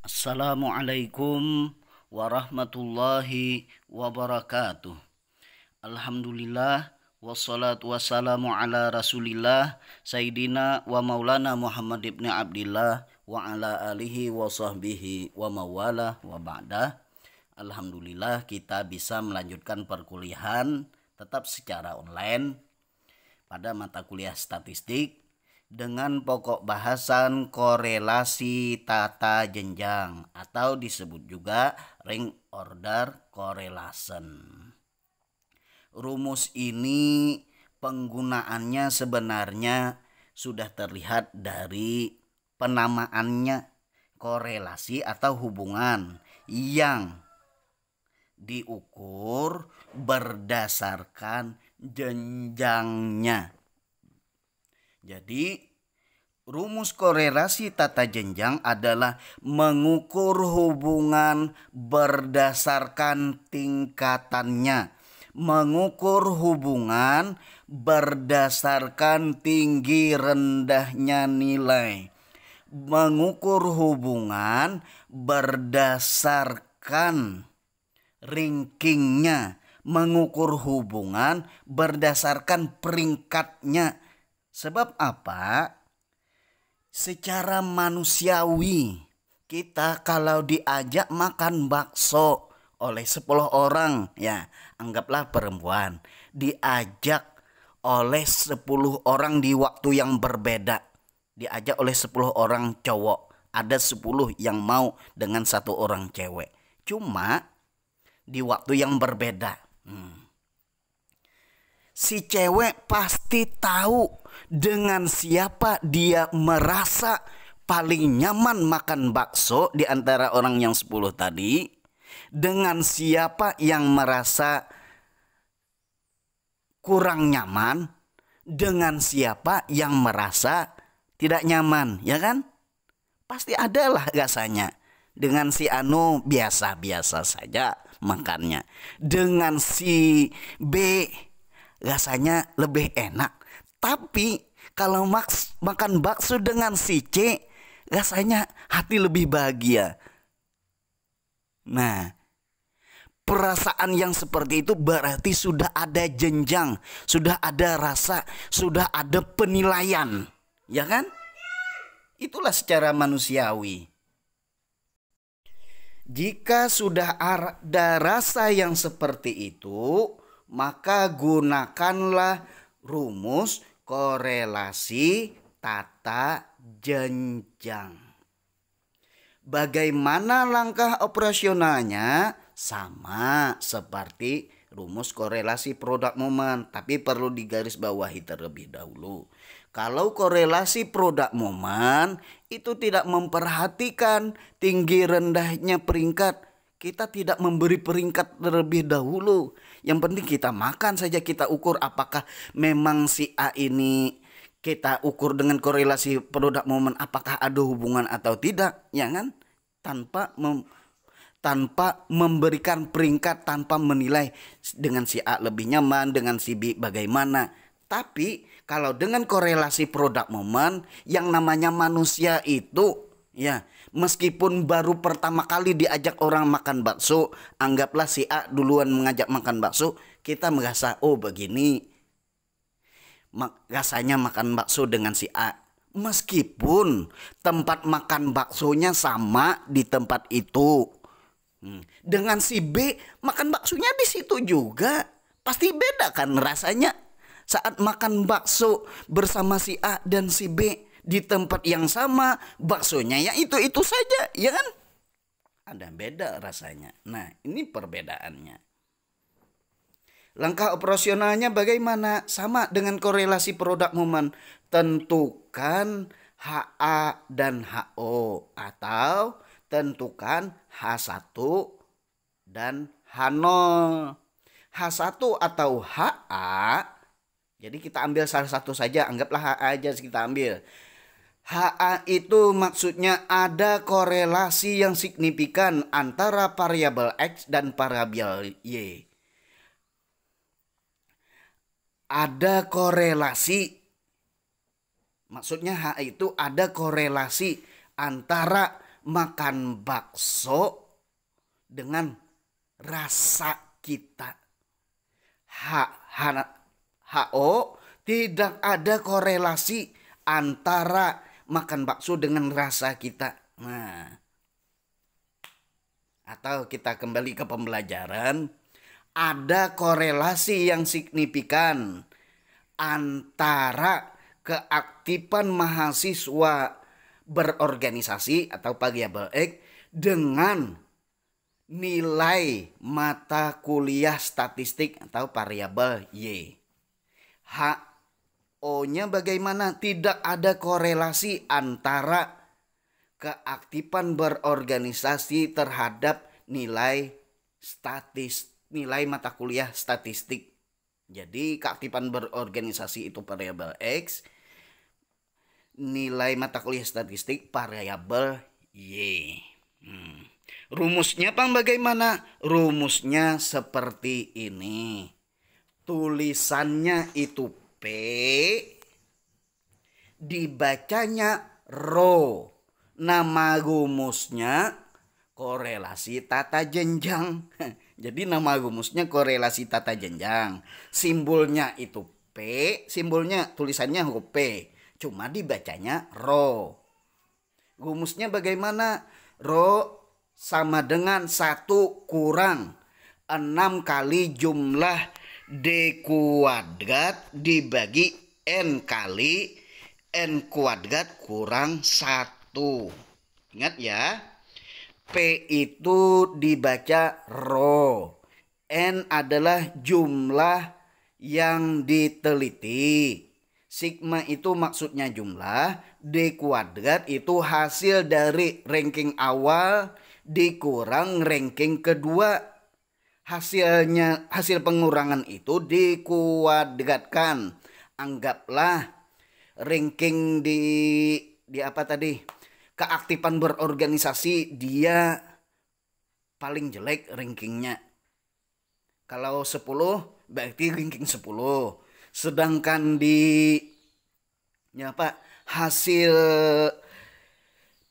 Assalamualaikum warahmatullahi wabarakatuh. Alhamdulillah wassalatu wassalamu ala rasulillah Sayyidina wa maulana Muhammad ibn Abdillah wa ala alihi wa sahbihi wa mawala wa ba'dah. Alhamdulillah kita bisa melanjutkan perkuliahan tetap secara online pada mata kuliah statistik dengan pokok bahasan korelasi tata jenjang atau disebut juga rank order correlation. Rumus ini penggunaannya sebenarnya sudah terlihat dari penamaannya, korelasi atau hubungan yang diukur berdasarkan jenjangnya. Jadi rumus korelasi tata jenjang adalah mengukur hubungan berdasarkan tingkatannya. Mengukur hubungan berdasarkan tinggi rendahnya nilai. Mengukur hubungan berdasarkan rankingnya. Mengukur hubungan berdasarkan peringkatnya. Sebab apa? Secara manusiawi kita kalau diajak makan bakso oleh 10 orang, ya anggaplah perempuan, diajak oleh 10 orang di waktu yang berbeda, diajak oleh 10 orang cowok, ada 10 yang mau dengan 1 orang cewek, cuma di waktu yang berbeda. Si cewek pasti tahu dengan siapa dia merasa paling nyaman makan bakso di antara orang yang 10 tadi, dengan siapa yang merasa kurang nyaman, dengan siapa yang merasa tidak nyaman, ya kan? Pasti adalah rasanya. Dengan si Anu biasa-biasa saja makannya. Dengan si B rasanya lebih enak. Tapi kalau makan bakso dengan si C, rasanya hati lebih bahagia. Nah, perasaan yang seperti itu berarti sudah ada jenjang, sudah ada rasa, sudah ada penilaian, ya kan? Itulah secara manusiawi. Jika sudah ada rasa yang seperti itu, maka gunakanlah rumus korelasi tata jenjang. Bagaimana langkah operasionalnya? Sama seperti rumus korelasi produk momen, tapi perlu digarisbawahi terlebih dahulu. Kalau korelasi produk momen itu tidak memperhatikan tinggi rendahnya peringkat, kita tidak memberi peringkat terlebih dahulu. Yang penting kita makan saja, kita ukur apakah memang si A ini kita ukur dengan korelasi produk momen, apakah ada hubungan atau tidak, ya kan? Tanpa memberikan peringkat, tanpa menilai dengan si A lebih nyaman, dengan si B bagaimana. Tapi kalau dengan korelasi produk momen, yang namanya manusia itu, ya, meskipun baru pertama kali diajak orang makan bakso, anggaplah si A duluan mengajak makan bakso, kita merasa oh begini rasanya makan bakso dengan si A. Meskipun tempat makan baksonya sama di tempat itu, dengan si B makan baksonya di situ juga, pasti beda kan rasanya. Saat makan bakso bersama si A dan si B di tempat yang sama, baksonya ya itu saja, ya kan? Ada beda rasanya. Nah, ini perbedaannya. Langkah operasionalnya bagaimana? Sama dengan korelasi produk momen. Tentukan HA dan HO atau tentukan H1 dan H0. H1 atau HA, jadi kita ambil salah satu saja, anggaplah HA aja kita ambil. HA itu maksudnya ada korelasi yang signifikan antara variabel X dan variabel Y. Ada korelasi, maksudnya HA itu ada korelasi antara makan bakso dengan rasa kita. HO tidak ada korelasi antara makan bakso dengan rasa kita. Nah, atau kita kembali ke pembelajaran, ada korelasi yang signifikan antara keaktifan mahasiswa berorganisasi atau variabel X dengan nilai mata kuliah statistik atau variabel Y. HO-nya bagaimana? Tidak ada korelasi antara keaktifan berorganisasi terhadap nilai mata kuliah statistik. Jadi keaktifan berorganisasi itu variabel X, nilai mata kuliah statistik variabel Y. Rumusnya bagaimana? Rumusnya seperti ini. Tulisannya itu P, dibacanya rho. Nama rumusnya korelasi tata jenjang. Jadi nama rumusnya korelasi tata jenjang. Simbolnya itu P, simbolnya tulisannya huruf P. Cuma dibacanya rho. Rumusnya bagaimana? Rho sama dengan 1 kurang 6 kali jumlah D kuadrat dibagi N kali N kuadrat kurang 1. Ingat ya, P itu dibaca rho. N adalah jumlah yang diteliti. Sigma itu maksudnya jumlah. D kuadrat itu hasil dari ranking awal dikurang ranking kedua. Hasil pengurangan itu dikuadratkan. Anggaplah ranking di apa tadi? Keaktifan berorganisasi dia paling jelek rankingnya. Kalau 10 berarti ranking 10. Sedangkan hasil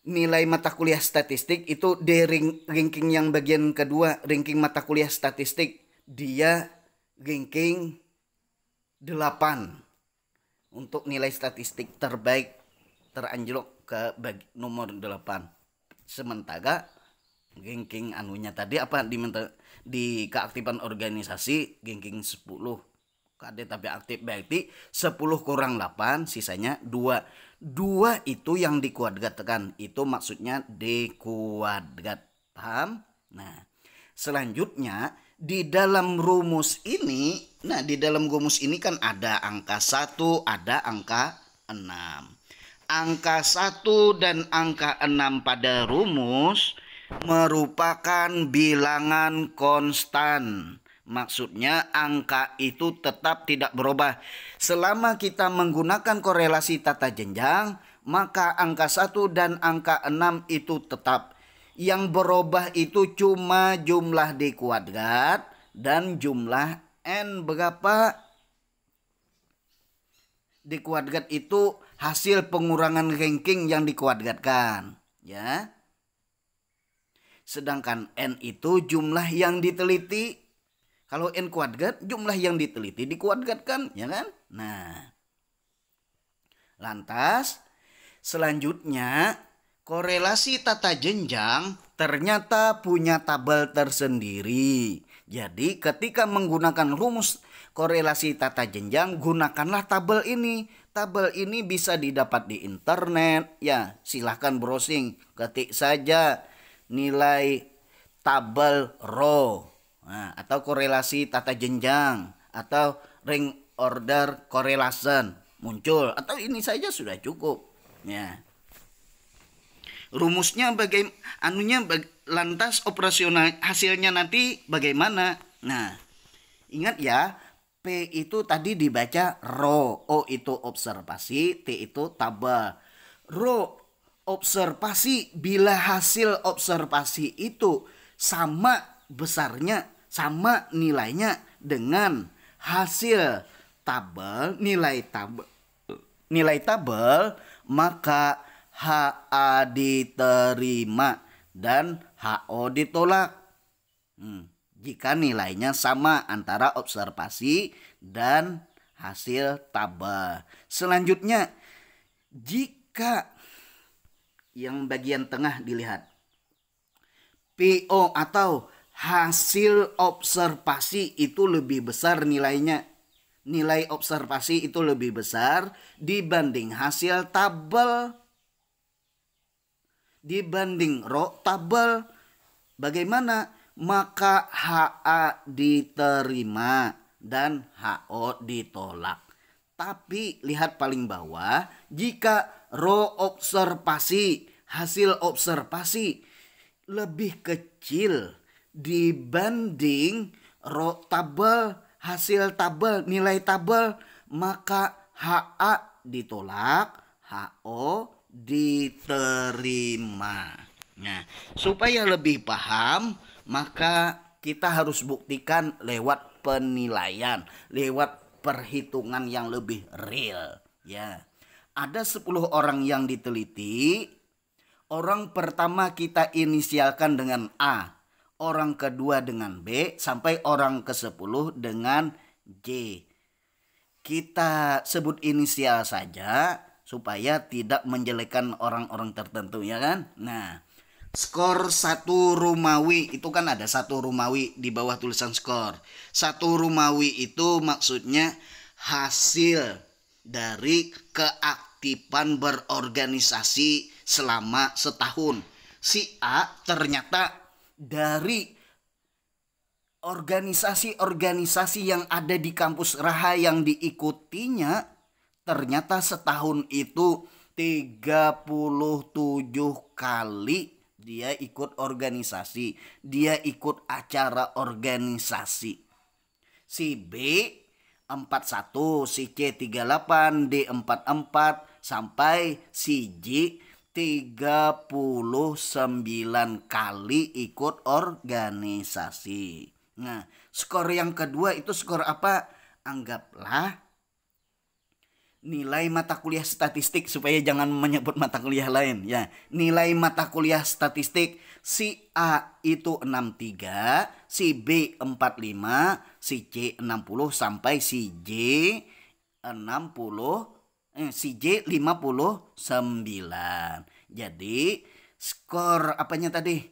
nilai mata kuliah statistik itu di ranking yang bagian kedua, ranking mata kuliah statistik, dia ranking 8 untuk nilai statistik terbaik, teranjlok ke nomor 8. Sementara ranking anunya tadi di keaktifan organisasi ranking 10. KD tapi aktif berarti 10 kurang 8 sisanya 2. 2 itu yang dikuadratkan. Itu maksudnya D kuadrat. Paham? Nah, selanjutnya di dalam rumus ini, kan ada angka 1, ada angka 6. Angka 1 dan angka 6 pada rumus merupakan bilangan konstan. Maksudnya angka itu tetap tidak berubah. Selama kita menggunakan korelasi tata jenjang, maka angka 1 dan angka 6 itu tetap. Yang berubah itu cuma jumlah D kuadrat dan jumlah N berapa? D kuadrat itu hasil pengurangan ranking yang dikuadratkan, ya. Sedangkan N itu jumlah yang diteliti. Kalau N kuadrat jumlah yang diteliti dikuadratkan, ya kan? Nah, lantas selanjutnya korelasi tata jenjang ternyata punya tabel tersendiri. Jadi ketika menggunakan rumus korelasi tata jenjang, gunakanlah tabel ini. Tabel ini bisa didapat di internet, ya silahkan browsing, ketik saja nilai tabel rho. Nah, atau korelasi tata jenjang atau rank order correlation muncul, atau ini saja sudah cukup, ya. Rumusnya lantas operasional hasilnya nanti bagaimana? Nah, ingat ya, P itu tadi dibaca rho, O itu observasi, T itu tabel. Rho observasi, bila hasil observasi itu sama besarnya, sama nilainya dengan hasil tabel, nilai tabel, maka HA diterima dan HO ditolak. Jika nilainya sama antara observasi dan hasil tabel. Selanjutnya, jika yang bagian tengah dilihat, PO atau hasil observasi itu lebih besar nilainya. Nilai observasi itu lebih besar dibanding hasil tabel. Dibanding tabel. Bagaimana? Maka HA diterima dan HO ditolak. Tapi lihat paling bawah, jika observasi, hasil observasi lebih kecil dibanding tabel, hasil tabel, nilai tabel, maka HA ditolak, HO diterima. Nah, supaya lebih paham, maka kita harus buktikan lewat penilaian, lewat perhitungan yang lebih real. Ya, ada 10 orang yang diteliti. Orang pertama kita inisialkan dengan A, orang kedua dengan B, sampai orang ke-10 dengan J. Kita sebut inisial saja supaya tidak menjelekkan orang-orang tertentu, ya kan? Nah, skor 1 Romawi itu kan ada 1 Romawi di bawah tulisan skor. 1 Romawi itu maksudnya hasil dari keaktifan berorganisasi selama setahun. Si A ternyata dari organisasi-organisasi yang ada di kampus Raha yang diikutinya, ternyata setahun itu 37 kali dia ikut organisasi, dia ikut acara organisasi. Si B 41, si C 38, D 44, sampai si J 39 kali ikut organisasi. Nah, skor yang kedua itu skor apa? Anggaplah nilai mata kuliah statistik, supaya jangan menyebut mata kuliah lain ya. Nilai mata kuliah statistik, si A itu 63, si B 45, si C 60, sampai si J 59. Jadi skor apanya tadi?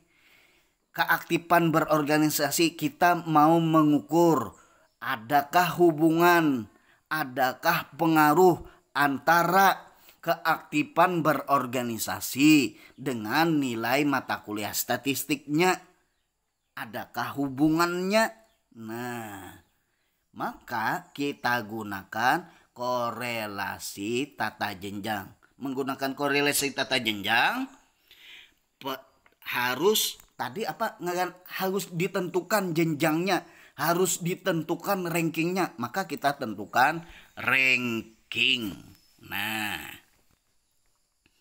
Keaktifan berorganisasi, kita mau mengukur adakah hubungan, adakah pengaruh antara keaktifan berorganisasi dengan nilai mata kuliah statistiknya. Adakah hubungannya? Nah, maka kita gunakan korelasi tata jenjang. Menggunakan korelasi tata jenjang harus tadi apa? Harus ditentukan jenjangnya, harus ditentukan rankingnya. Maka kita tentukan ranking. Nah,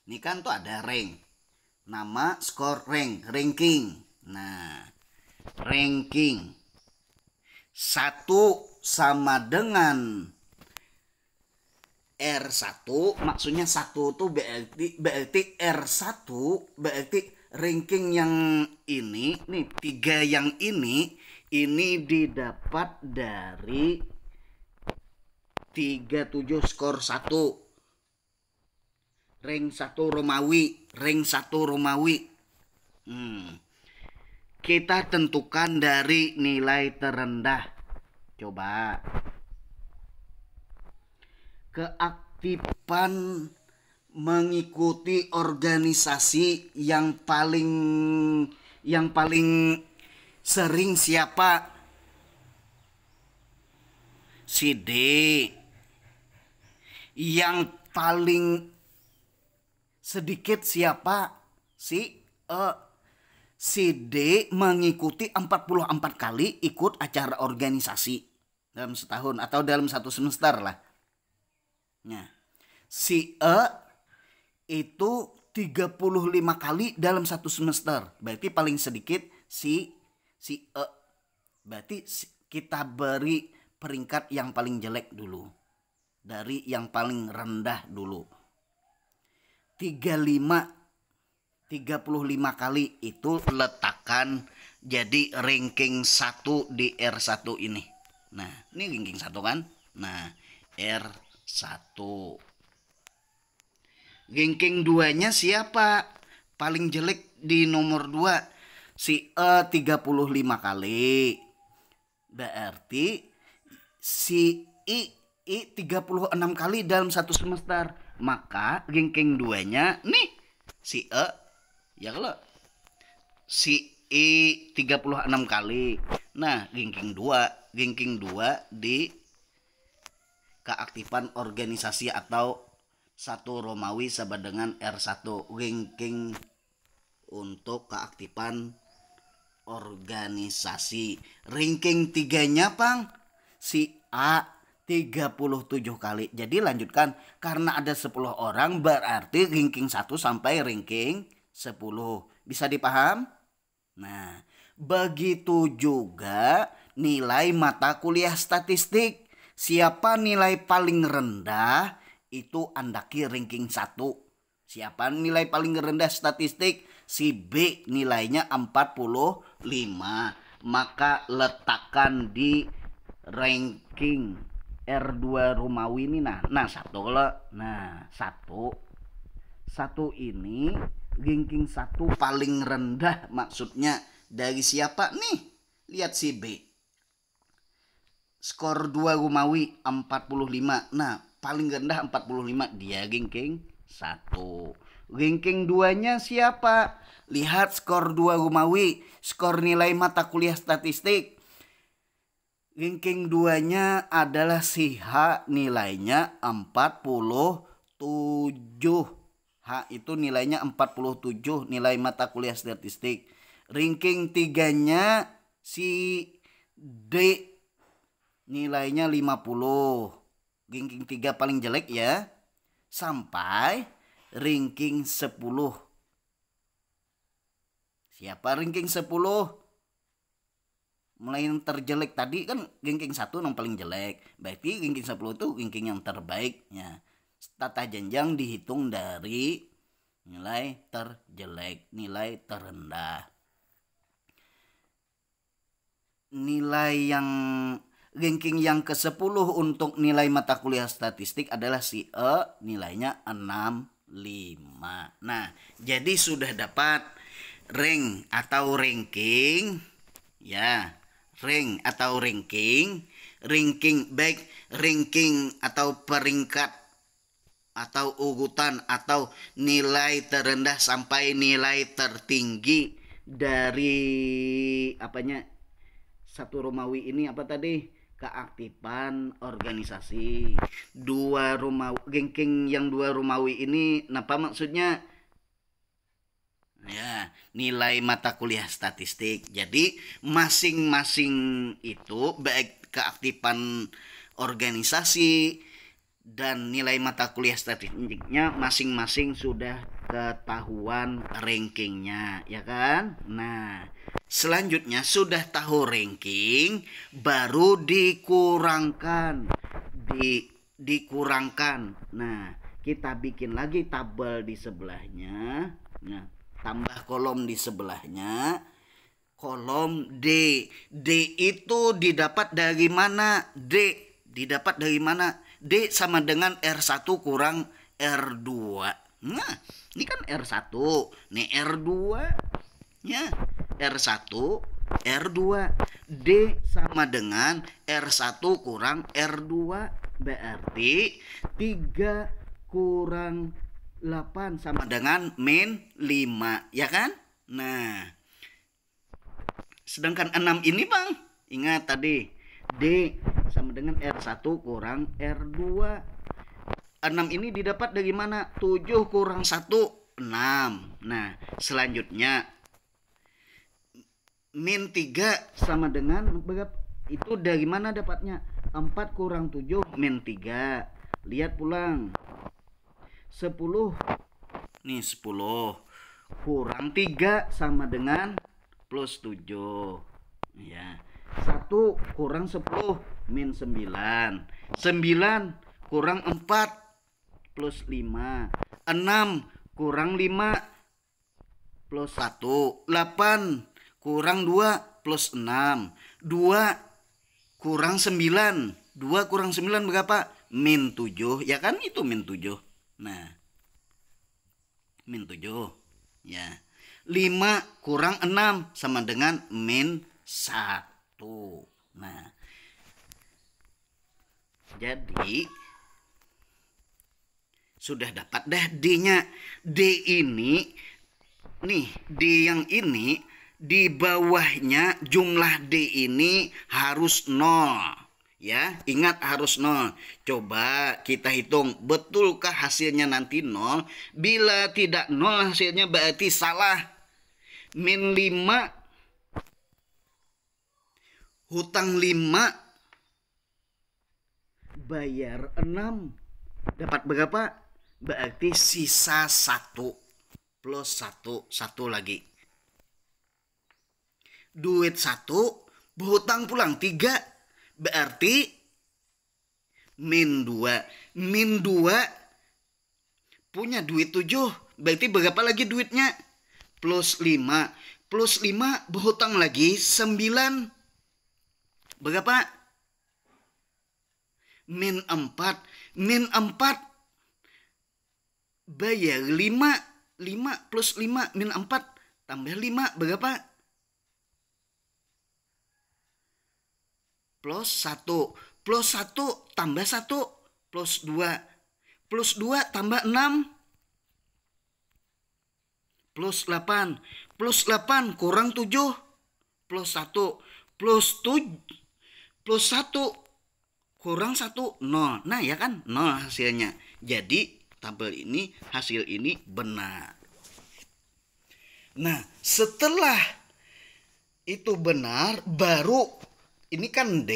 ini kan tuh ada rank, nama, skor, ranking. Nah, ranking 1 sama dengan R1, maksudnya 1 tuh berarti R1 berarti ranking yang ini, nih 3 yang ini didapat dari 37 skor 1. Rank 1 Romawi, Kita tentukan dari nilai terendah. Coba. Keaktifan mengikuti organisasi yang paling sering siapa? Si D. Yang paling sedikit siapa? Si E. Si D mengikuti 44 kali ikut acara organisasi dalam setahun atau dalam 1 semester lah. Nah, si E itu 35 kali dalam 1 semester. Berarti paling sedikit si E. Berarti kita beri peringkat yang paling jelek dulu. Dari yang paling rendah dulu. 35 kali itu letakkan jadi ranking 1 di R1 ini. Nah, ini ranking 1 kan? Nah, R1. Ranking 2-nya siapa? Paling jelek di nomor 2 si E 35 kali. Berarti si I 36 kali dalam satu semester. Maka ranking 2-nya nih si E, ya kalau si I 36 kali. Nah, ranking 2 di keaktifan organisasi atau 1 Romawi sama dengan R1. Ranking untuk keaktifan organisasi. Ranking 3-nya Pang si A 37 kali. Jadi lanjutkan, karena ada 10 orang berarti ranking 1 sampai ranking 10. Bisa dipaham? Nah, begitu juga nilai mata kuliah statistik. Siapa nilai paling rendah itu andaki ranking 1. Siapa nilai paling rendah statistik? Si B nilainya 45. Maka letakkan di ranking R2 Romawi ini. Nah, satu lo. Nah, satu ini ranking 1 paling rendah, maksudnya dari siapa nih? Lihat si B. Skor 2 Romawi 45. Nah, paling rendah 45, dia ranking 1. Ranking 2-nya siapa? Lihat skor 2 Romawi, skor nilai mata kuliah statistik. Ranking 2-nya adalah si H, nilainya 47. H itu nilainya 47, nilai mata kuliah statistik. Ranking 3-nya si D, nilainya 50. Ranking 3 paling jelek ya. Sampai ranking 10. Siapa ranking 10? Mulai yang terjelek tadi kan ranking 1 yang paling jelek. Berarti ranking 10 itu ranking yang terbaik ya. Tata jenjang dihitung dari nilai terjelek, nilai terendah. Nilai yang ranking yang ke-10 untuk nilai mata kuliah statistik adalah si E, nilainya 65. Nah, jadi sudah dapat rank atau ranking ya. Rank atau ranking baik ranking atau peringkat atau urutan atau nilai terendah sampai nilai tertinggi dari apanya 1 Romawi ini apa tadi? Keaktifan organisasi. 2 Romawi, ranking yang 2 Romawi ini apa maksudnya? Ya, nilai mata kuliah statistik. Jadi masing-masing itu baik keaktifan organisasi dan nilai mata kuliah statistiknya masing-masing sudah ketahuan rankingnya, ya kan? Nah, selanjutnya sudah tahu ranking, baru dikurangkan. Dikurangkan. Nah, kita bikin lagi tabel di sebelahnya. Nah, tambah kolom di sebelahnya. Kolom D. D itu didapat dari mana? D didapat dari mana? D sama dengan R1 kurang R2. Nah, ini kan R1. Nih R2. Ya, R1, R2. D sama dengan R1 kurang R2. Berarti 3 kurang 8 sama dengan min 5, ya kan? Nah, sedangkan 6 ini Bang, ingat tadi D sama dengan R1 kurang R2. 6 ini didapat dari mana? 7 kurang 1, 6. Nah, selanjutnya min 3 sama dengan berapa? Itu dari mana dapatnya? 4 kurang 7 min 3. Lihat pulang. 10. Nih 10 kurang 3 sama dengan plus 7. Ya. 1 kurang 10 min 9. 9 kurang 4 plus 5. 6 kurang 5 plus 1, 8 kurang 2 plus 6, 2 kurang 9, 2 kurang 9 berapa? Min 7, ya kan, itu min 7. Nah, min 7, ya. 5 kurang 6 sama dengan min 1. Nah, jadi sudah dapat dah D-nya. D ini nih, D yang ini di bawahnya jumlah D ini harus 0. Ya, ingat harus 0. Coba kita hitung, betulkah hasilnya nanti 0? Bila tidak 0 hasilnya berarti salah. Min 5, hutang 5, bayar 6. Dapat berapa? Berarti sisa 1 plus 1, 1 lagi. Duit 1, berhutang pulang 3. Berarti min 2. Min 2 punya duit 7. Berarti berapa lagi duitnya? Plus 5. Plus 5 berhutang lagi 9. Berapa? Min 4. Min 4 bayar 5. 5 plus 5 min 4 tambah 5 berapa? Plus 1. Plus 1 tambah 1 plus 2. Plus 2 tambah 6 plus 8. Plus 8 kurang 7 plus 1 plus 7 plus 1 kurang 1, 0. Nah, ya kan, 0 hasilnya. Jadi tabel ini, hasil ini benar. Nah, setelah itu benar, baru ini kan D.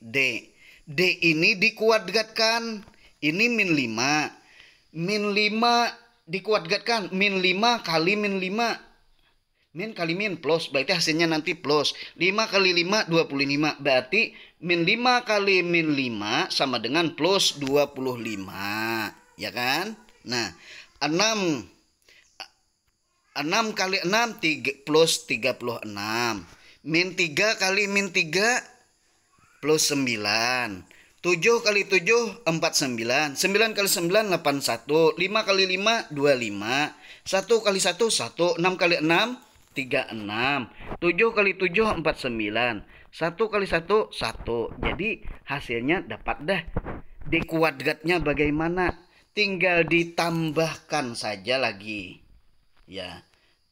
D ini dikuadratkan. Ini min 5. Min 5 dikuadratkan. Min 5 kali min 5. Min kali min plus, berarti hasilnya nanti plus. 5 kali 5, 25. Berarti min 5 kali min 5 sama dengan plus 25. Ya kan? Nah, 6 kali 6 plus 36. Min 3 kali min 3 plus 9. 7 kali 7 49. 9 kali 9 81. 5 kali 5 25. 1 kali 1 1. 6 kali 6 36. 7 kali 7 49. 1 kali 1 1. Jadi hasilnya dapat dah. Di kuadratnya bagaimana? Tinggal ditambahkan saja lagi. Ya,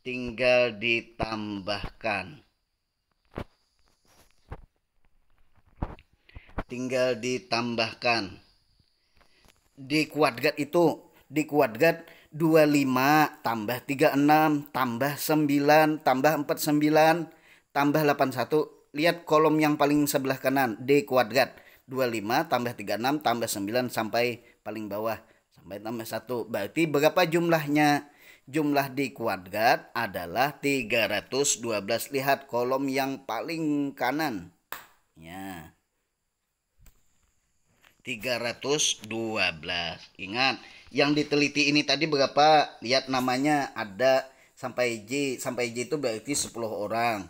tinggal ditambahkan. Tinggal ditambahkan. Di kuadrat itu, di kuadrat 25 tambah 36 tambah 9 tambah 49 tambah 81. Lihat kolom yang paling sebelah kanan, D kuadrat. 25 tambah 36 tambah 9 sampai paling bawah, sampai tambah 1. Berarti berapa jumlahnya? Jumlah D kuadrat adalah 312. Lihat kolom yang paling kanan. Ya. 312. Ingat, yang diteliti ini tadi berapa? Lihat namanya ada sampai J. Sampai J itu berarti 10 orang.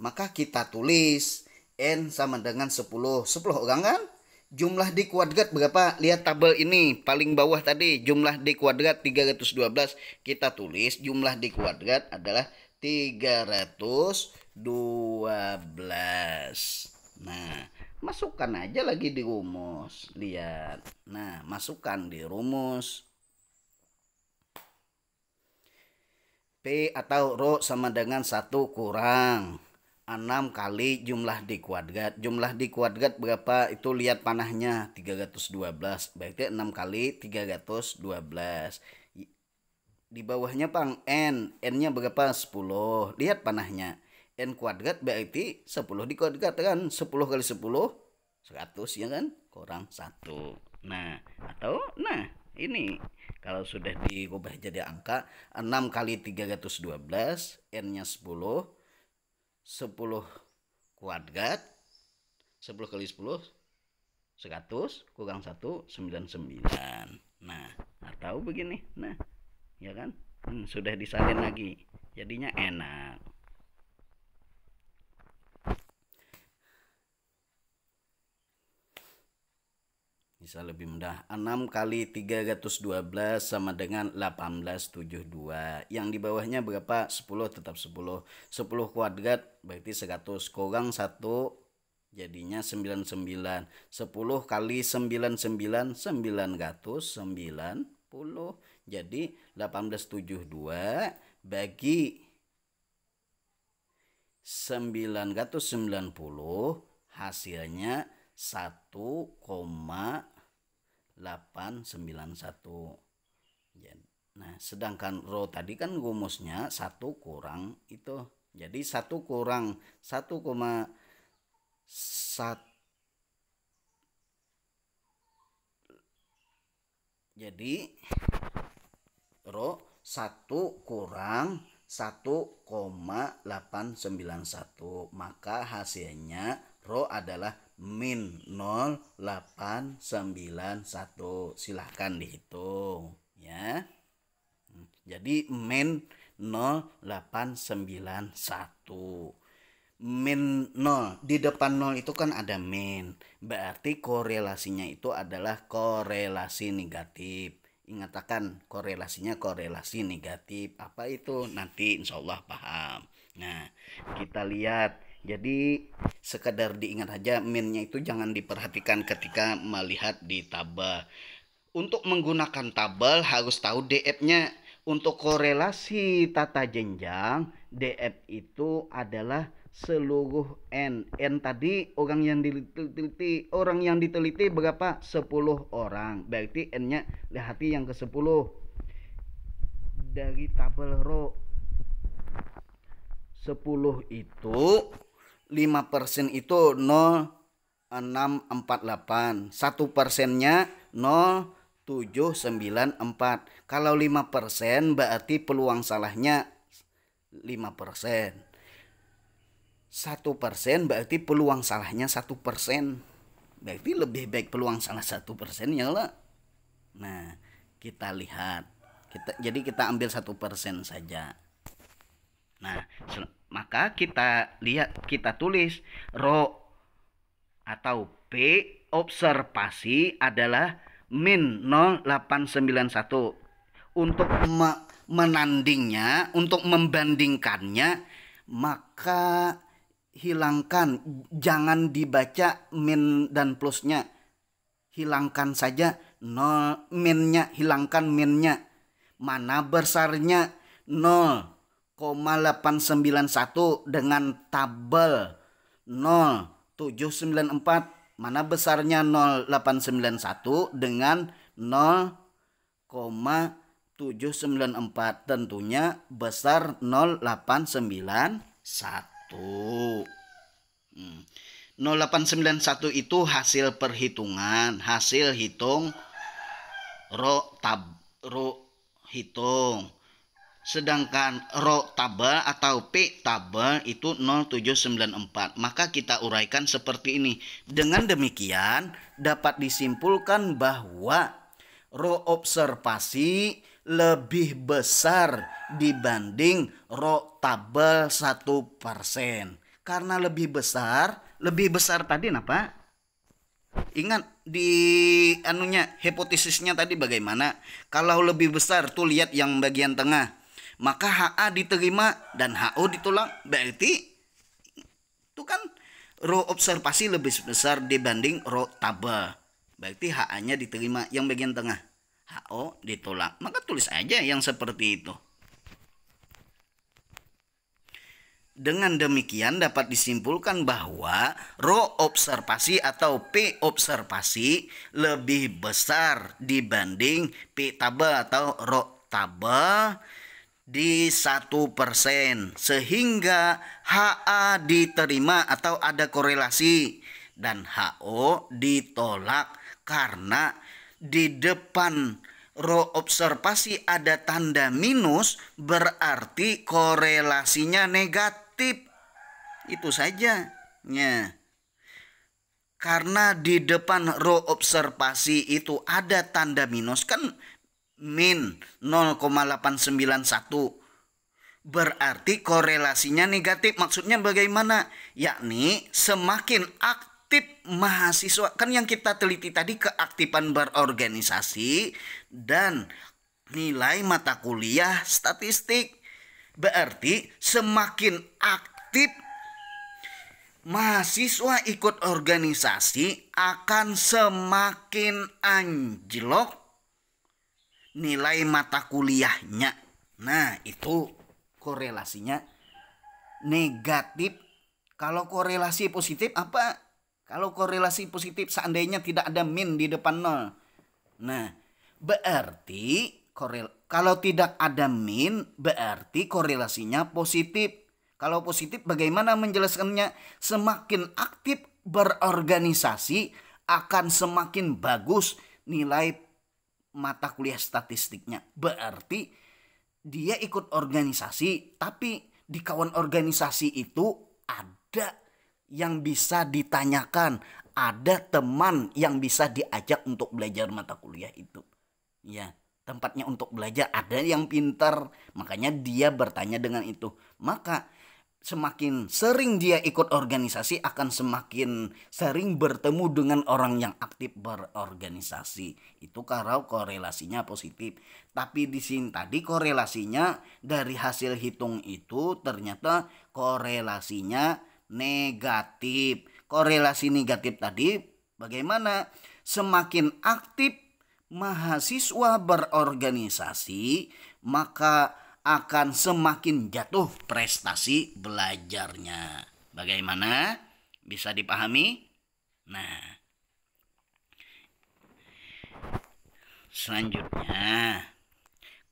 Maka kita tulis N sama dengan 10. 10 orang kan? Jumlah D kuadrat berapa? Lihat tabel ini paling bawah tadi, jumlah D kuadrat 312. Kita tulis jumlah D kuadrat adalah 312. Nah, masukkan aja lagi di rumus. Lihat. Nah, masukkan di rumus. P atau rho sama dengan 1 kurang 6 kali jumlah D kuadrat. Jumlah D kuadrat berapa? Itu lihat panahnya 312. Berarti 6 kali 312. Di bawahnya Pang N. N-nya berapa? 10. Lihat panahnya. N kuadrat berarti 10 dikuadratkan. 10 kali 10 100 ya kan? Kurang 1. Nah, atau ini kalau sudah diubah jadi angka 6 kali 312, N-nya 10. 10 kuadrat 10 kali 10 100 kurang 1 99. Nah, atau begini. Nah, ya kan? Sudah disalin lagi, jadinya enak. Bisa lebih mudah. 6 kali 312 sama dengan 1872. Yang di bawahnya berapa? 10 tetap 10. 10 kuadrat berarti 100. Kurang 1 jadinya 99. 10 kali 99 990. Jadi 1872 bagi 990 hasilnya 1,891. Nah, sedangkan rho tadi kan rumusnya 1 kurang itu. Jadi 1 kurang 1,1. Jadi rho 1 kurang 1,891. Maka hasilnya rho adalah min 0,891. Silahkan dihitung ya. Jadi min 0,891. Min 0, di depan 0 itu kan ada min. Berarti korelasinya itu adalah korelasi negatif. Ingatkan korelasinya korelasi negatif. Apa itu? Nanti insya Allah paham. Nah, kita lihat. Jadi sekedar diingat aja, minnya itu jangan diperhatikan ketika melihat di tabel. Untuk menggunakan tabel harus tahu DF-nya. Untuk korelasi tata jenjang, DF itu adalah seluruh N. N tadi orang yang diteliti berapa? 10 orang. Berarti N-nya lihati yang ke-10. Dari tabel rho 10 itu 5% itu 0,648. 1%-nya 0,794. Kalau 5% berarti peluang salahnya 5%. 1% berarti peluang salahnya 1%. Berarti lebih baik peluang salah 1% ya lah. Nah, kita lihat. Jadi kita ambil 1% saja. Nah, maka kita lihat, kita tulis rho atau P observasi adalah min 0,891. Untuk menandingnya, untuk membandingkannya, maka hilangkan, jangan dibaca min dan plusnya, hilangkan saja minnya, hilangkan minnya. Mana besarnya 0,891 dengan tabel 0,794. Mana besarnya 0,891 dengan 0,794? Tentunya besar 0,891. 0,891 itu hasil perhitungan, hasil hitung rho hitung. Sedangkan rho tabel atau P tabel itu 0,794. Maka kita uraikan seperti ini. Dengan demikian dapat disimpulkan bahwa rho observasi lebih besar dibanding rho tabel 1%. Karena lebih besar tadi apa? Ingat di hipotesisnya tadi bagaimana? Kalau lebih besar tuh lihat yang bagian tengah. Maka HA diterima dan HO ditolak. Berarti itu kan rho observasi lebih besar dibanding rho tabel. Berarti HA-nya diterima, yang bagian tengah. HO ditolak. Maka tulis aja yang seperti itu. Dengan demikian dapat disimpulkan bahwa rho observasi atau P observasi lebih besar dibanding P tabel atau rho tabel di 1%, sehingga HA diterima atau ada korelasi dan HO ditolak karena di depan rho observasi ada tanda minus, berarti korelasinya negatif. Itu saja ya. Karena di depan rho observasi itu ada tanda minus, kan min 0,891. Berarti korelasinya negatif. Maksudnya bagaimana? Yakni semakin aktif mahasiswa, kan yang kita teliti tadi keaktifan berorganisasi dan nilai mata kuliah statistik. Berarti semakin aktif mahasiswa ikut organisasi akan semakin anjlok nilai mata kuliahnya. Nah, itu korelasinya negatif. Kalau korelasi positif apa? Kalau korelasi positif seandainya tidak ada min di depan nol. Nah, berarti kalau tidak ada min berarti korelasinya positif. Kalau positif bagaimana menjelaskannya? Semakin aktif berorganisasi akan semakin bagus nilai mata kuliah statistiknya. Berarti dia ikut organisasi, tapi di kawan organisasi itu ada yang bisa ditanyakan, ada teman yang bisa diajak untuk belajar mata kuliah itu. Ya, tempatnya untuk belajar ada yang pintar, makanya dia bertanya dengan itu. Maka semakin sering dia ikut organisasi akan semakin sering bertemu dengan orang yang aktif berorganisasi. Itu kalau korelasinya positif. Tapi di sini tadi korelasinya dari hasil hitung itu ternyata korelasinya negatif. Korelasi negatif tadi bagaimana? Semakin aktif mahasiswa berorganisasi maka akan semakin jatuh prestasi belajarnya. Bagaimana? Bisa dipahami? Nah, selanjutnya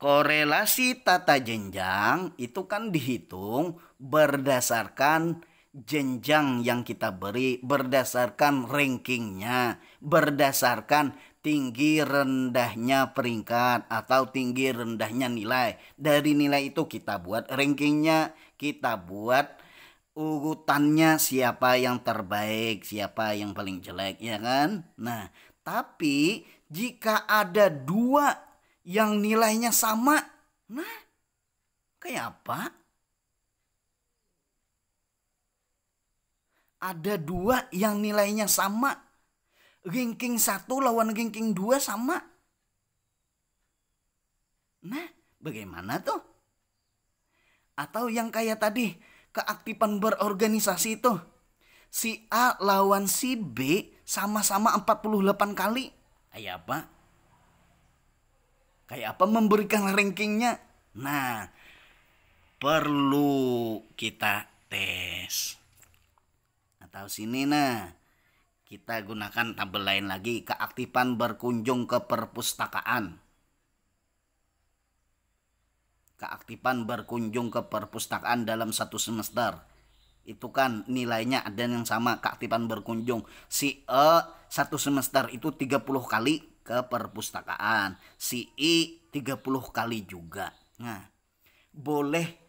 korelasi tata jenjang itu kan dihitung berdasarkan jenjang yang kita beri, berdasarkan rankingnya, berdasarkan tinggi rendahnya peringkat atau tinggi rendahnya nilai. Dari nilai itu kita buat rankingnya, kita buat urutannya, siapa yang terbaik, siapa yang paling jelek, ya kan? Nah, tapi jika ada dua yang nilainya sama, nah kayak apa? Ada dua yang nilainya sama, ranking 1 lawan ranking 2 sama. Nah, bagaimana tuh? Atau yang kayak tadi, keaktifan berorganisasi itu. Si A lawan si B sama-sama 48 kali. Kayak apa? Kayak apa memberikan rankingnya? Nah, perlu kita tes. Atau sini nah, kita gunakan tabel lain lagi, keaktifan berkunjung ke perpustakaan. Keaktifan berkunjung ke perpustakaan dalam satu semester. Itu kan nilainya ada yang sama, keaktifan berkunjung. Si E satu semester itu 30 kali ke perpustakaan. Si I 30 kali juga. Nah, boleh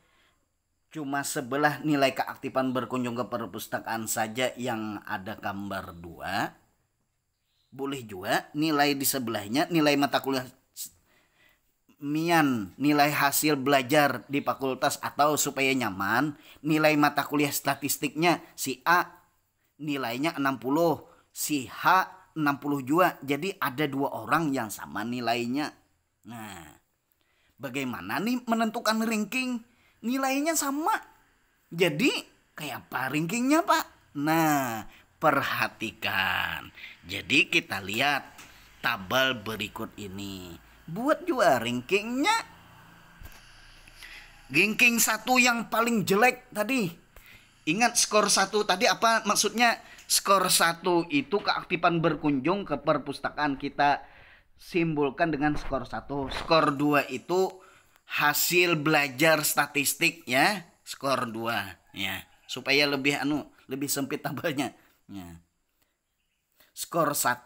cuma sebelah nilai keaktifan berkunjung ke perpustakaan saja yang ada gambar 2. Boleh juga nilai di sebelahnya, nilai mata kuliah nilai hasil belajar di fakultas atau supaya nyaman, nilai mata kuliah statistiknya si A nilainya 60, si H 60 juga. Jadi ada dua orang yang sama nilainya. Nah, bagaimana nih menentukan ranking? Nilainya sama. Jadi kayak apa rankingnya, Pak? Nah, perhatikan. Jadi kita lihat tabel berikut ini. Buat juga rankingnya. Ranking 1 yang paling jelek tadi. Ingat skor 1 tadi apa maksudnya? Skor 1 itu keaktifan berkunjung ke perpustakaan, kita simbolkan dengan skor 1. Skor 2 itu hasil belajar statistik ya, skor 2 ya, supaya lebih lebih sempit tabelnya ya. Skor 1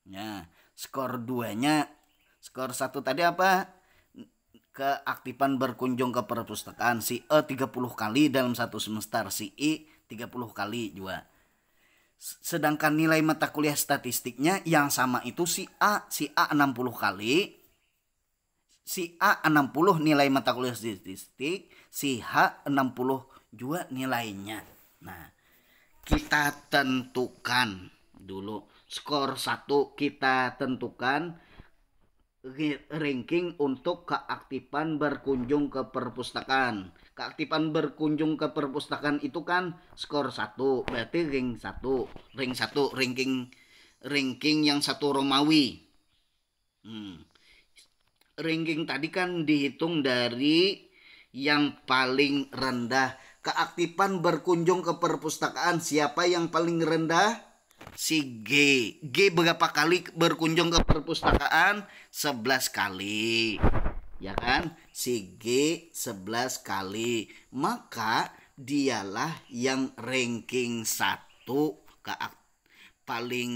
ya, skor 2-nya, skor 1 tadi apa? Keaktifan berkunjung ke perpustakaan, si E 30 kali dalam satu semester, si I 30 kali juga. Sedangkan nilai mata kuliah statistiknya yang sama itu si A 60 kali. Si A 60 nilai mata kuliah statistik, si H 60 juga nilainya. Nah, kita tentukan dulu skor 1, kita tentukan ranking untuk keaktifan berkunjung ke perpustakaan. Keaktifan berkunjung ke perpustakaan itu kan skor 1, berarti ring 1. Ring 1 ranking yang 1 Romawi. Ranking tadi kan dihitung dari yang paling rendah. Keaktifan berkunjung ke perpustakaan, siapa yang paling rendah? Si G. G berapa kali berkunjung ke perpustakaan? 11 kali. Ya kan? Si G 11 kali. Maka dialah yang ranking 1 paling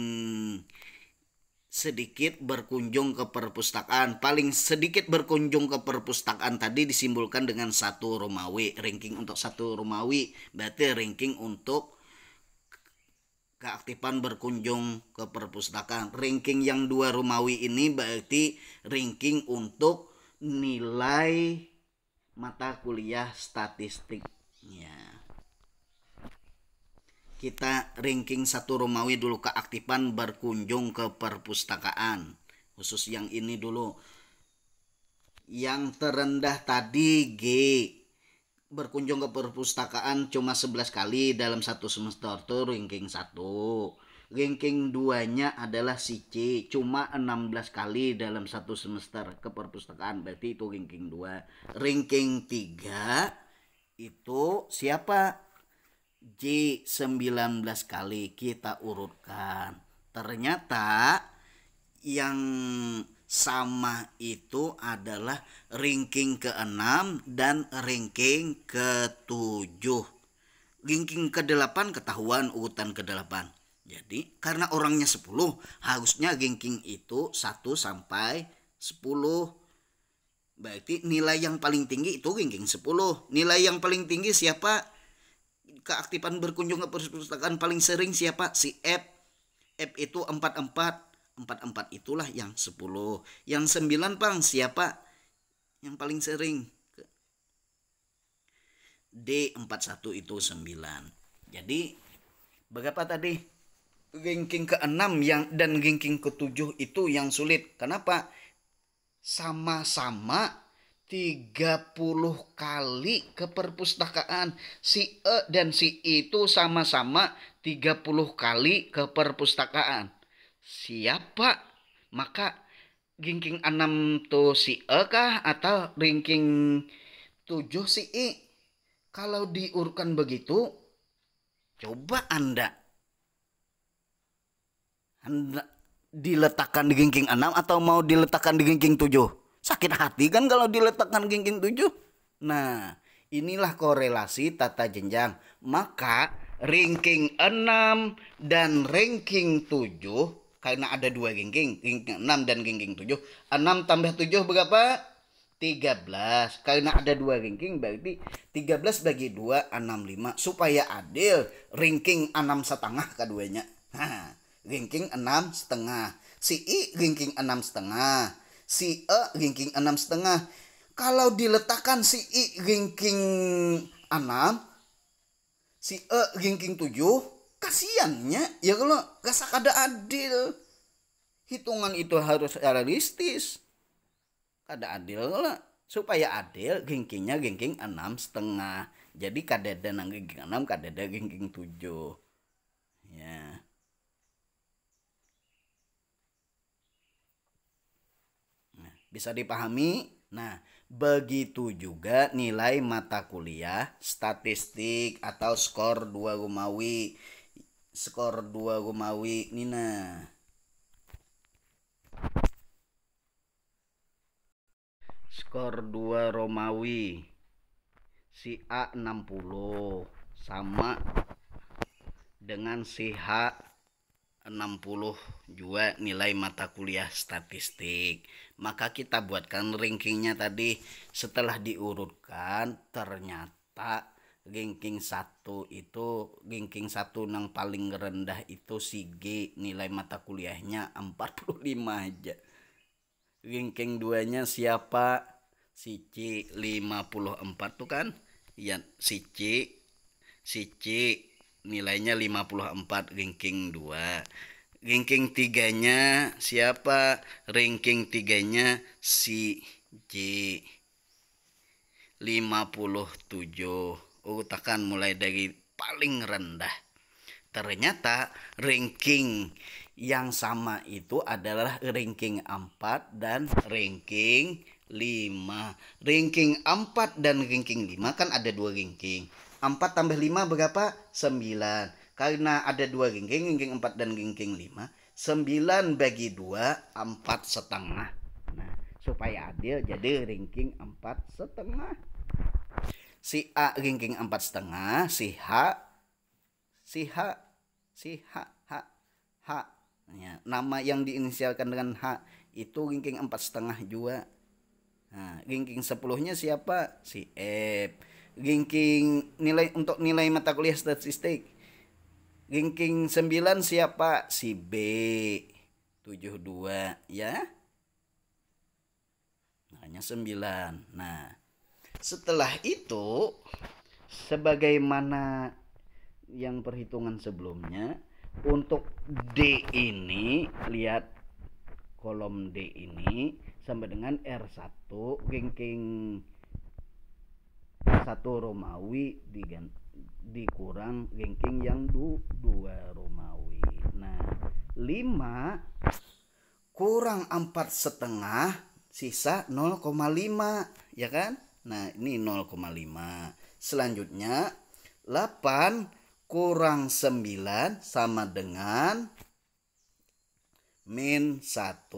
sedikit berkunjung ke perpustakaan. Paling sedikit berkunjung ke perpustakaan tadi disimbolkan dengan 1 Romawi. Ranking untuk 1 Romawi berarti ranking untuk keaktifan berkunjung ke perpustakaan. Ranking yang 2 Romawi ini berarti ranking untuk nilai mata kuliah statistiknya. Kita ranking 1 Romawi dulu, keaktifan berkunjung ke perpustakaan. Khusus yang ini dulu. Yang terendah tadi G. Berkunjung ke perpustakaan cuma 11 kali dalam 1 semester, tuh ranking 1. Ranking 2-nya adalah si C, cuma 16 kali dalam 1 semester ke perpustakaan, berarti itu ranking 2. Ranking 3 itu siapa? J 19 kali. Kita urutkan. Ternyata yang sama itu adalah ranking ke-6 dan ranking ke-7. Ranking ke-8 ketahuan urutan ke-8. Jadi karena orangnya 10, harusnya ranking itu 1 sampai 10. Berarti nilai yang paling tinggi itu ranking 10. Nilai yang paling tinggi siapa? Keaktifan berkunjung ke perpustakaan paling sering siapa? Si F. F itu 44. 44 itulah yang 10. Yang 9 Bang siapa? Yang paling sering? D 41 itu 9. Jadi berapa tadi? Ranking ke-6 dan ranking ke-7 itu yang sulit. Kenapa? Sama-sama 30 kali ke perpustakaan. Si E dan si I itu sama-sama 30 kali ke perpustakaan. Siapa? Maka ranking 6 tuh si E kah atau ranking 7 si I? Kalau diurutkan begitu, coba Anda diletakkan di ranking 6 atau mau diletakkan di ranking 7? Sakit hati kan kalau diletakkan di ranking 7? Nah, inilah korelasi tata jenjang. Maka ranking 6 dan ranking 7, karena ada 2 ranking 6 dan ranking 7. 6 tambah 7 berapa? 13. Karena ada 2 ranking berarti 13 bagi 2 65. Supaya adil, ranking 6,5 keduanya. Ranking 6,5. Si I ranking 6,5. Si E ranking 6,5. Kalau diletakkan si I ranking 6, si E ranking 7, kasiannya ya kalau rasa kada adil. Hitungan itu harus realistis. Kada adil lah. Supaya adil rankingnya ranking 6,5. Jadi kadada nang ranking 6, kadada ranking 7. Ya. Nah, bisa dipahami? Nah, begitu juga nilai mata kuliah statistik atau skor 2 Romawi. Skor 2 Romawi Nina. Skor 2 Romawi. Si A 60 sama dengan si H 60 juga nilai mata kuliah statistik. Maka kita buatkan rankingnya tadi. Setelah diurutkan ternyata Ranking 1 itu ranking 1 yang paling rendah itu si G, nilai mata kuliahnya 45 aja. Ranking 2-nya siapa? Si C 54 tuh kan? Ya, si C nilainya 54 ranking 2. Ranking 3-nya siapa? Ranking 3-nya si J 57. Urutakan mulai dari paling rendah. Ternyata ranking yang sama itu adalah ranking 4 dan ranking 5. Ranking 4 dan ranking 5 kan ada dua ranking. 4 tambah 5 berapa? 9. Karena ada dua ranking 4 dan ranking 5. 9 bagi 2, 4 setengah. Nah, supaya adil jadi ranking 4 setengah. Si A ranking 4 setengah, si H H. Ya, nama yang diinisialkan dengan H itu ranking 4 setengah juga. Nah, ranking 10-nya siapa? Si F. Ranking nilai untuk nilai mata kuliah statistik. Ranking 9 siapa? Si B. 72 ya. Hanya 9. Nah, setelah itu sebagaimana yang perhitungan sebelumnya, untuk D ini, lihat kolom D ini sama dengan R1 ranking 1 Romawi dikurang ranking yang 2 Romawi. Nah, 5 kurang 4 setengah sisa 0,5 ya kan? Nah, ini 0,5. Selanjutnya 8 kurang 9 sama dengan min 1.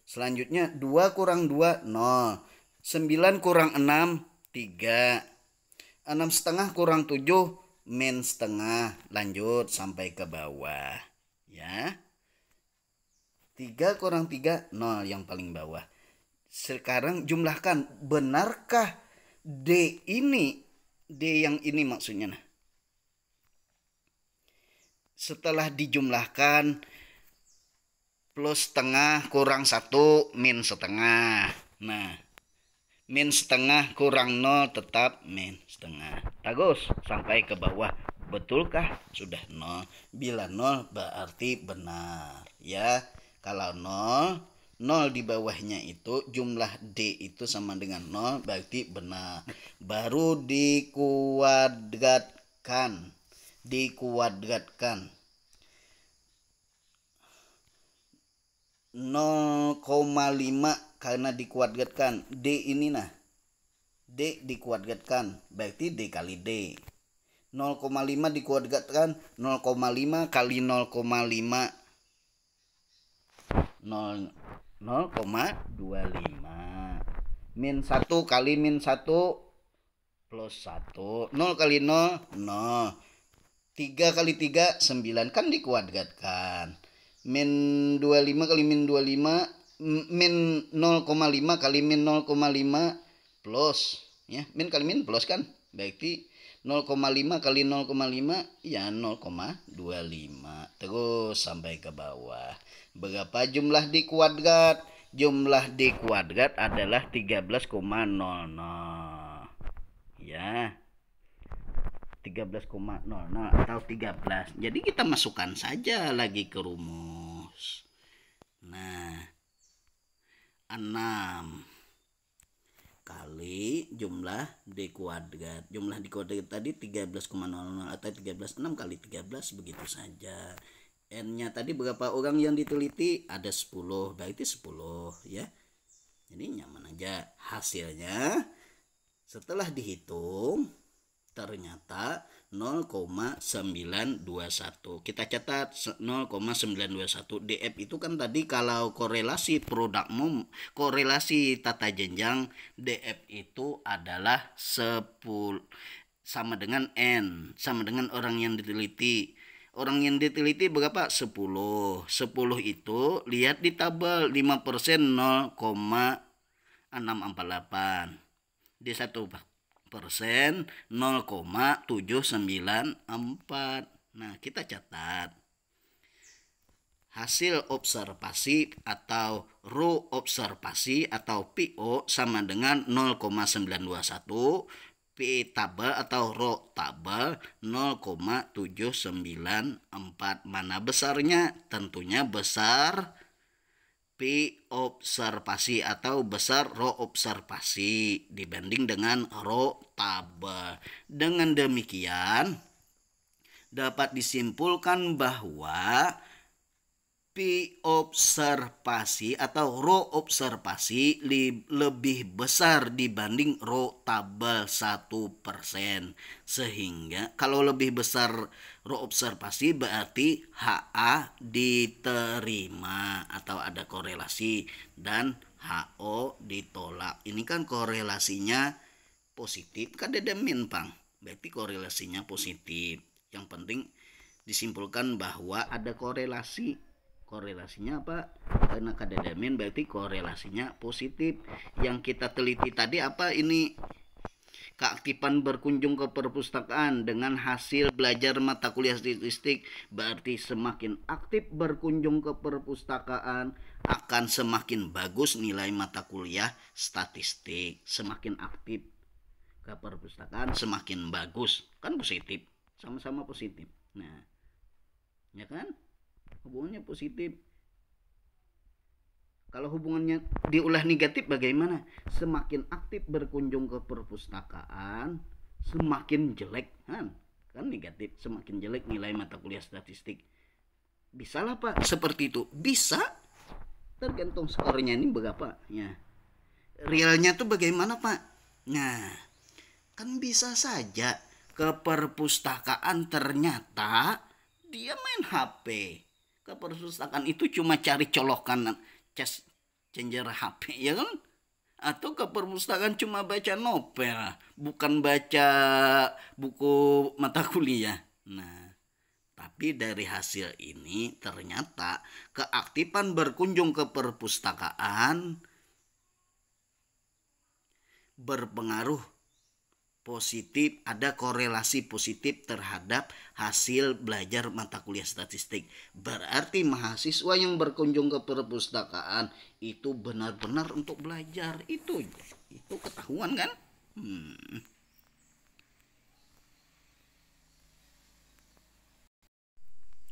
Selanjutnya 2 kurang 2 0. 9 kurang 6 3. 6 setengah kurang 7 min setengah. Lanjut sampai ke bawah ya. 3 kurang 3 0 yang paling bawah. Sekarang jumlahkan, benarkah D yang ini maksudnya. Nah, setelah dijumlahkan plus setengah kurang 1 min setengah. Nah, min setengah kurang 0 tetap min setengah. Terus sampai ke bawah. Betulkah? Sudah 0. Bila 0 berarti benar ya. Kalau 0 di bawahnya itu jumlah D itu sama dengan 0 berarti benar. Baru dikuadratkan 0,5 karena dikuadratkan D ini. Nah, D dikuadratkan berarti D kali D. 0,5 dikuadratkan 0,5 kali 0,5 0,25. Min 1 kali min 1 plus 1. 0 kali 0 0. 3 kali 3 9 kan dikuadratkan. Min 25 kali min 25 min 0,5 kali min 0,5 plus ya, min kali min plus kan, berarti 0,5 kali 0,5 ya 0,25. Terus sampai ke bawah. Berapa jumlah di kuadrat? Jumlah di kuadrat adalah 13,00 ya. 13,00 atau 13. Jadi kita masukkan saja lagi ke rumus. Nah, 6 kali jumlah D kuadrat. Jumlah D kuadrat tadi 13,00 atau 13,6 kali 13 begitu saja. N-nya tadi berapa orang yang diteliti? Ada 10, berarti 10 ya. Jadi nyaman aja. Hasilnya setelah dihitung ternyata 0,921. Kita catat 0,921. DF itu kan tadi kalau korelasi produk korelasi tata jenjang, DF itu adalah 10 sama dengan N, sama dengan orang yang diteliti. Orang yang diteliti berapa? 10. 10 itu lihat di tabel 5% 0,648. D1 persen 0,794. Nah, kita catat hasil observasi atau row observasi atau PO sama dengan 0,921, P tabel atau row tabel 0,794. Mana besarnya? Tentunya besar P observasi atau besar row observasi dibanding dengan row tabel. Dengan demikian dapat disimpulkan bahwa P observasi atau row observasi lebih besar dibanding row tabel 1%. Sehingga kalau lebih besar row observasi berarti HA diterima atau ada korelasi dan HO ditolak. Ini kan korelasinya positif, kan ada min pang. Berarti korelasinya positif. Yang penting disimpulkan bahwa ada korelasi. Korelasinya apa? Karena kadedamin berarti korelasinya positif. Yang kita teliti tadi apa ini? Keaktifan berkunjung ke perpustakaan dengan hasil belajar mata kuliah statistik. Berarti semakin aktif berkunjung ke perpustakaan akan semakin bagus nilai mata kuliah statistik. Semakin aktif ke perpustakaan semakin bagus. Kan positif. Sama-sama positif. Nah, ya kan? Hubungannya positif. Kalau hubungannya diulah negatif bagaimana? Semakin aktif berkunjung ke perpustakaan, semakin jelek kan? Kan negatif, semakin jelek nilai mata kuliah statistik. Bisa lah Pak, seperti itu. Bisa. Tergantung skornya ini berapa ya. Realnya tuh bagaimana Pak? Nah, kan bisa saja ke perpustakaan ternyata dia main HP. Ke perpustakaan itu cuma cari colokan changer HP ya kan, atau ke perpustakaan cuma baca novel bukan baca buku mata kuliah. Nah, tapi dari hasil ini ternyata keaktifan berkunjung ke perpustakaan berpengaruh positif, ada korelasi positif terhadap hasil belajar mata kuliah statistik. Berarti mahasiswa yang berkunjung ke perpustakaan itu benar-benar untuk belajar. Itu ketahuan kan?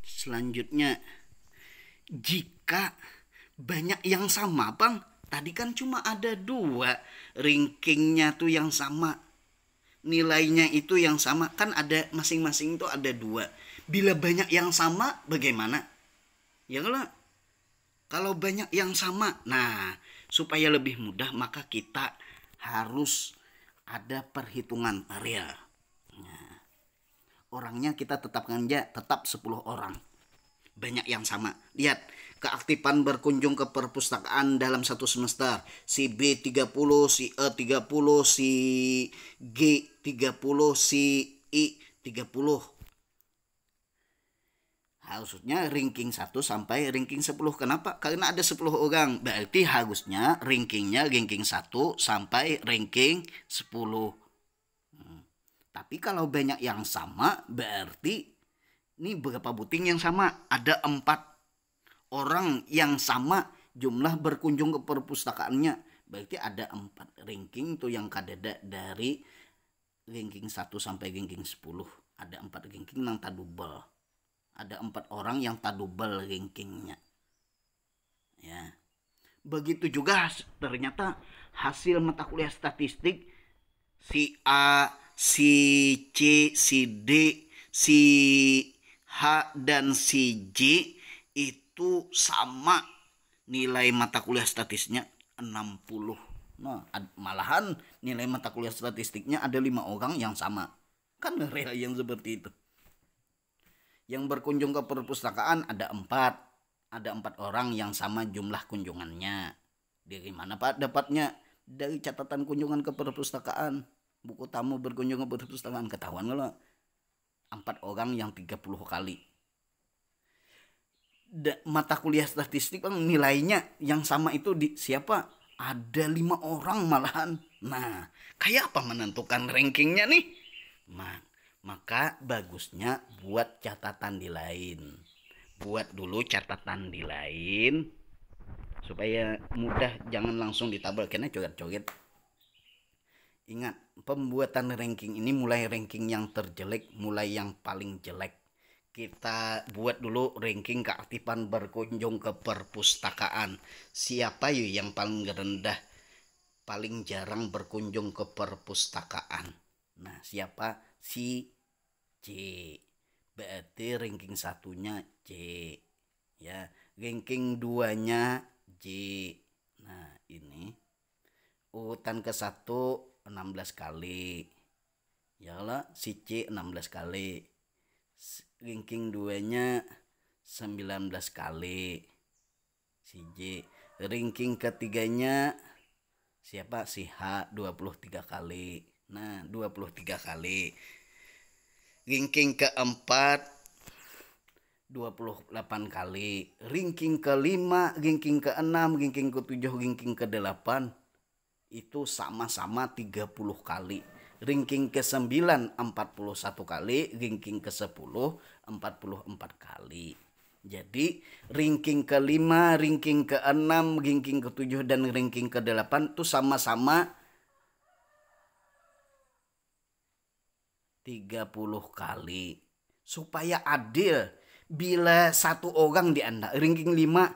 Selanjutnya, jika banyak yang sama Bang, tadi kan cuma ada 2 rankingnya tuh yang sama, nilainya itu yang sama, kan ada masing-masing itu ada 2. Bila banyak yang sama bagaimana? Ya kalau banyak yang sama, nah supaya lebih mudah maka kita harus ada perhitungan real. Nah, orangnya kita tetapkan aja tetap 10 orang. Banyak yang sama. Lihat, keaktifan berkunjung ke perpustakaan dalam satu semester. Si B 30, si E 30, si G 30, si I 30. Harusnya ranking 1 sampai ranking 10. Kenapa? Karena ada 10 orang. Berarti harusnya rankingnya ranking 1 sampai ranking 10. Tapi kalau banyak yang sama berarti ini berapa buting yang sama? Ada 4 orang yang sama jumlah berkunjung ke perpustakaannya. Berarti ada 4 ranking tuh yang kadada dari ranking 1 sampai ranking 10. Ada 4 ranking yang tadubel. Ada 4 orang yang tadubel rankingnya. Ya. Begitu juga ternyata hasil mata kuliah statistik si A, si C, si D, si H dan si J itu sama nilai mata kuliah statistiknya 60. Nah, malahan nilai mata kuliah statistiknya ada 5 orang yang sama. Kan real yang seperti itu. Yang berkunjung ke perpustakaan ada 4. Ada 4 orang yang sama jumlah kunjungannya. Dari mana Pak dapatnya? Dari catatan kunjungan ke perpustakaan. Buku tamu berkunjung ke perpustakaan, ketahuan kalau 4 orang yang 30 kali. Mata kuliah statistik Bang, nilainya yang sama itu di siapa? Ada 5 orang malahan. Nah, kayak apa menentukan rankingnya nih? Maka bagusnya buat catatan di lain. Buat dulu catatan di lain supaya mudah, jangan langsung ditabel karena coget-coget. Ingat, pembuatan ranking ini mulai ranking yang terjelek, mulai yang paling jelek. Kita buat dulu ranking keaktifan berkunjung ke perpustakaan. Siapa yuk yang paling rendah, paling jarang berkunjung ke perpustakaan? Nah, siapa? Si C. Berarti ranking satunya C. Ya, ranking 2-nya J. Nah, ini urutan ke 1 16 kali. Ya lah, si C 16 kali. Ranking 2-nya 19 kali. Si J. Ranking ketiganya siapa? Si H 23 kali. Nah, 23 kali. Ranking keempat 28 kali. Ranking kelima, ranking keenam, ranking ketujuh, ranking ke-8 itu sama-sama 30 kali. Ranking ke-9 41 kali, ranking ke-10 44 kali. Jadi ranking ke-5, ranking ke-6, ranking ke-7 dan ranking ke-8 itu sama-sama 30 kali. Supaya adil, bila satu orang dianda ranking 5,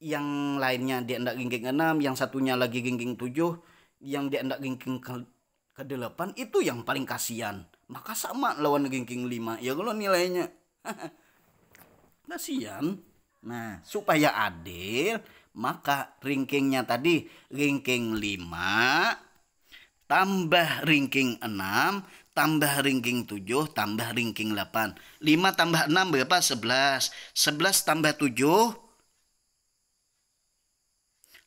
yang lainnya dianda ranking 6, yang satunya lagi ranking 7, yang dianda ranking ke-8 itu yang paling kasihan. Maka sama lawan ranking 5 ya kalau nilainya. Kasihan. Nah, supaya adil, maka rankingnya tadi ranking 5 tambah ranking 6 tambah ranking 7 tambah ranking 8. 5 tambah 6 berapa? 11. 11 tambah 7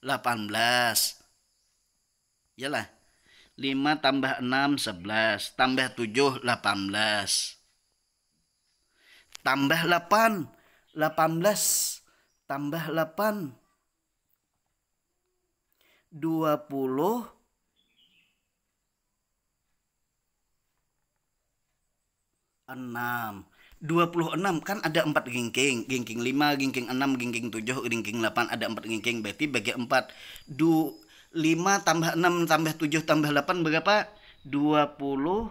18. Yalah. 5 tambah 6 11 tambah 7 18 tambah 8 18 tambah 8 20 26 kan ada 4 ranking, ranking 5, ranking 6, ranking 7, ranking 8 ada 4 ranking, berarti bagi 4 5 tambah 6 tambah 7 tambah 8 berapa? 26.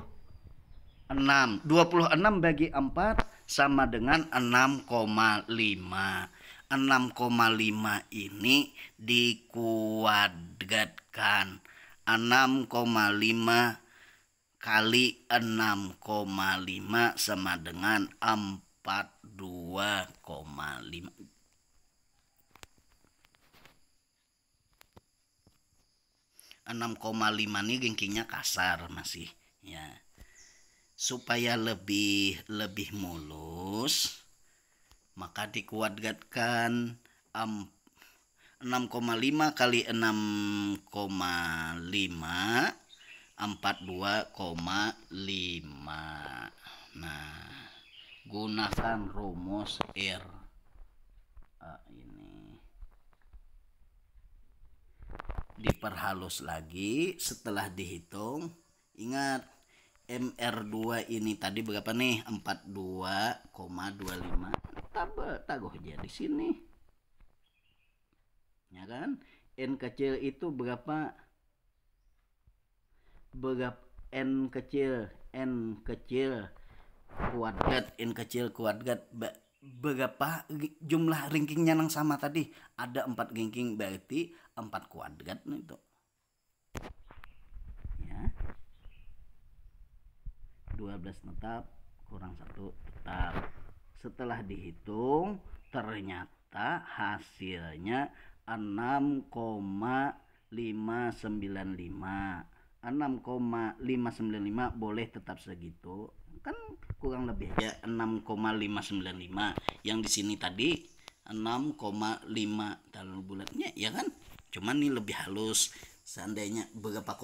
26 bagi 4 sama dengan 6,5. 6,5 ini dikuadratkan. 6,5 kali 6,5 sama dengan 42,5. 6,5 ini rankingnya kasar masih ya. Supaya lebih mulus, maka dikuadratkan 6,5 kali 6,5 42,5. Nah, gunakan rumus R. Ini diperhalus lagi setelah dihitung. Ingat, MR2 ini tadi berapa nih? 42,25. Taruh aja di sini. Ya kan? N kecil itu berapa? N kecil kuadrat, N kecil kuadrat berapa jumlah rankingnya yang sama tadi? Ada 4 ranking, berarti 4 kuadrat itu. Ya. 12 tetap kurang 1 tetap. Setelah dihitung ternyata hasilnya 6,595. 6,595 boleh tetap segitu, kan kurang lebih ya 6,595. Yang di sini tadi 6,5 dalam bulatnya ya kan, cuman ini lebih halus. Seandainya berapa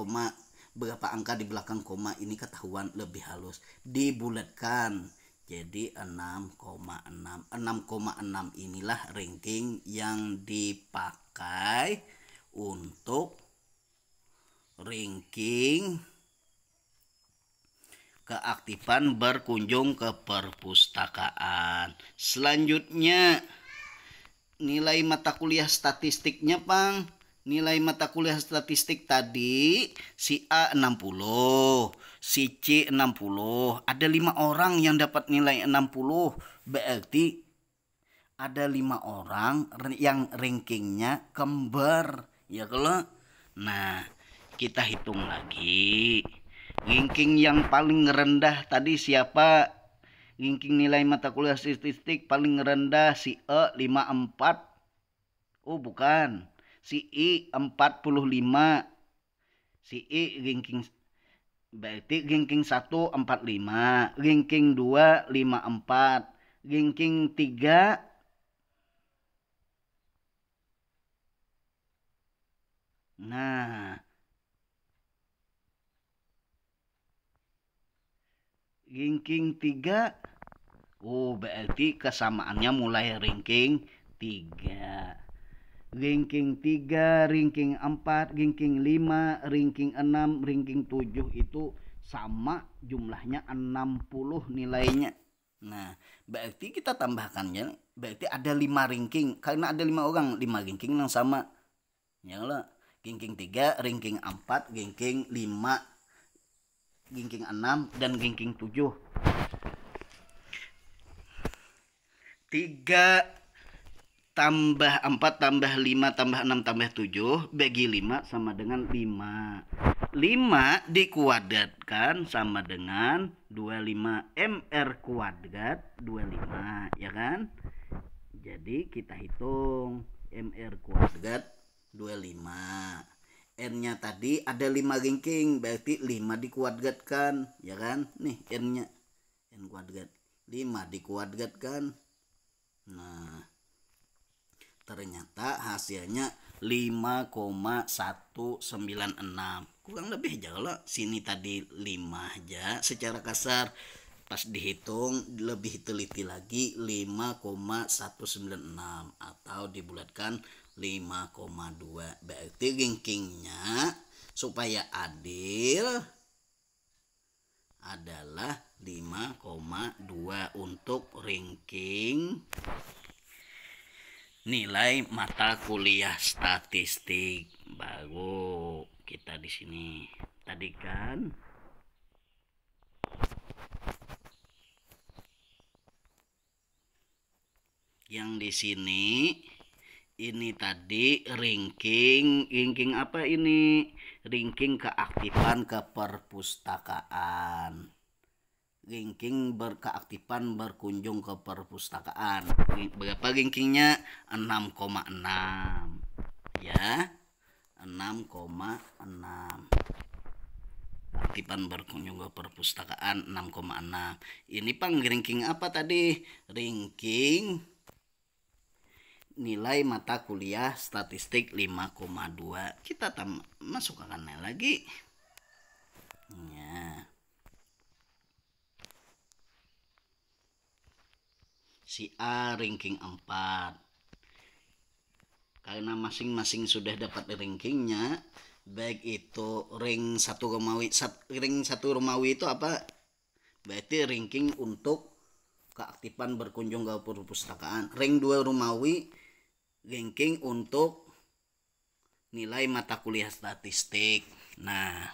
angka di belakang koma ini ketahuan lebih halus, dibulatkan jadi 6,6. 6,6 inilah ranking yang dipakai untuk ranking keaktifan berkunjung ke perpustakaan. Selanjutnya nilai mata kuliah statistiknya, Pang. Nilai mata kuliah statistik tadi si A 60, si C 60. Ada 5 orang yang dapat nilai 60. Berarti ada 5 orang yang rankingnya kembar. Ya kalau. Nah, kita hitung lagi. Ranking yang paling rendah tadi siapa? Ranking nilai mata kuliah statistik paling rendah si E 54. Oh, bukan. Si I 45. Si I ranking berarti ranking 1 45, ranking 2 54, ranking 3 nah ranking 3 oh berarti kesamaannya mulai ranking 3. Ranking 3, ranking 4, ranking 5, ranking 6, ranking 7 itu sama jumlahnya 60 nilainya. Nah, berarti kita tambahkannya, berarti ada 5 ranking. Karena ada 5 orang, 5 ranking yang sama. Ya lah, ranking 3, ranking 4, ranking 5, ranking 6, dan ranking 7. 3 tambah 4 tambah 5 tambah 6 tambah 7 bagi 5 sama dengan 5. 5 dikuadratkan sama dengan 25. MR kuadrat 25, ya kan? Jadi kita hitung MR kuadrat 25. N-nya tadi ada 5 ranking, berarti 5 dikuadratkan, ya kan? Nih N-nya. N kuadrat 5 dikuadratkan. Nah, ternyata hasilnya 5,196. Kurang lebih aja kalau sini tadi 5 aja secara kasar. Pas dihitung lebih teliti lagi 5,196 atau dibulatkan 5,2. Berarti rankingnya supaya adil adalah 5,2 untuk ranking nilai mata kuliah statistik. Baru kita di sini tadi kan yang di sini ini tadi ranking apa ini? Ranking keaktifan ke perpustakaan. Ranking berkeaktifan berkunjung ke perpustakaan. Berapa rankingnya? 6,6. Ya, 6,6. Aktifan berkunjung ke perpustakaan 6,6. Ini Pang ranking apa tadi? Ranking nilai mata kuliah statistik 5,2. Kita masukkan lagi. Ya. Si A ranking 4. Karena masing-masing sudah dapat rankingnya, baik itu rank 1 Romawi. Rank 1 Romawi itu apa? Berarti ranking untuk keaktifan berkunjung ke perpustakaan. Rank 2 Romawi ranking untuk nilai mata kuliah statistik. Nah,